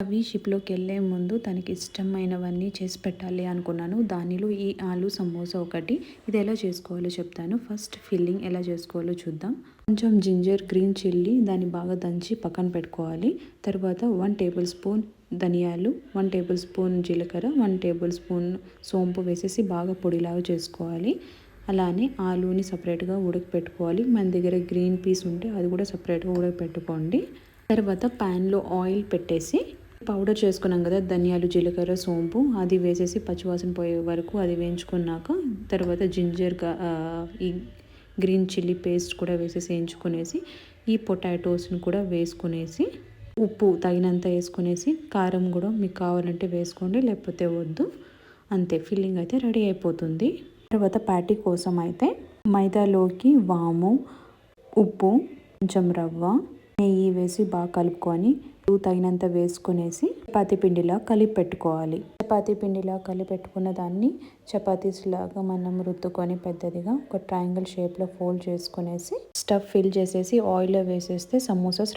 అవి షిప్లోకి వెళ్ళే ముందు తనకి ఇష్టమైనవన్నీ చేసి పెట్టాలి అనుకున్నాను. దానిలో ఈ ఆలు సమోసా ఒకటి. ఇది ఎలా చేసుకోవాలో చెప్తాను. ఫస్ట్ ఫిల్లింగ్ ఎలా చేసుకోవాలో చూద్దాం. కొంచెం జింజర్, గ్రీన్ చిల్లీ దాన్ని బాగా దంచి పక్కన పెట్టుకోవాలి. తర్వాత 1 టేబుల్ స్పూన్ ధనియాలు, 1 టేబుల్ స్పూన్ జీలకర్ర, 1 టేబుల్ స్పూన్ సోంపు వేసేసి బాగా పొడిలాగా చేసుకోవాలి. అలానే ఆలూని సపరేట్గా ఉడకపెట్టుకోవాలి. మన దగ్గర గ్రీన్ పీస్ ఉంటే అది కూడా సపరేట్గా ఉడకపెట్టుకోండి. తర్వాత ప్యాన్లో ఆయిల్ పెట్టేసి పౌడర్ చేసుకున్నాం కదా, ధనియాలు, జీలకర్ర, సోంపు, అది వేసేసి పచ్చివాసన పోయే వరకు అది వేయించుకున్నాక తర్వాత ఈ గ్రీన్ చిల్లీ పేస్ట్ కూడా వేసేసి వేయించుకునేసి ఈ పొటాటోస్ని కూడా వేసుకునేసి ఉప్పు తగినంత వేసుకునేసి కారం కూడా మీకు కావాలంటే వేసుకోండి, లేకపోతే వద్దు. అంతే, ఫిల్లింగ్ అయితే రెడీ అయిపోతుంది. తర్వాత ప్యాటీ కోసం అయితే మైదాలోకి వాము, ఉప్పు, కొంచెం రవ్వ, నెయ్యి వేసి బాగా కలుపుకొని తగినంత వేసుకునేసి చపాతీ పిండిలా కలిపి పెట్టుకోవాలి. చపాతీ పిండిలా కలిపి పెట్టుకున్న దాన్ని చపాతీస్ లాగా మనం రుద్దుకొని పెద్దదిగా ఒక ట్రయాంగిల్ షేప్లో ఫోల్డ్ చేసుకునేసి స్టఫ్ ఫిల్ చేసేసి ఆయిల్లో వేసేస్తే సమోసాస్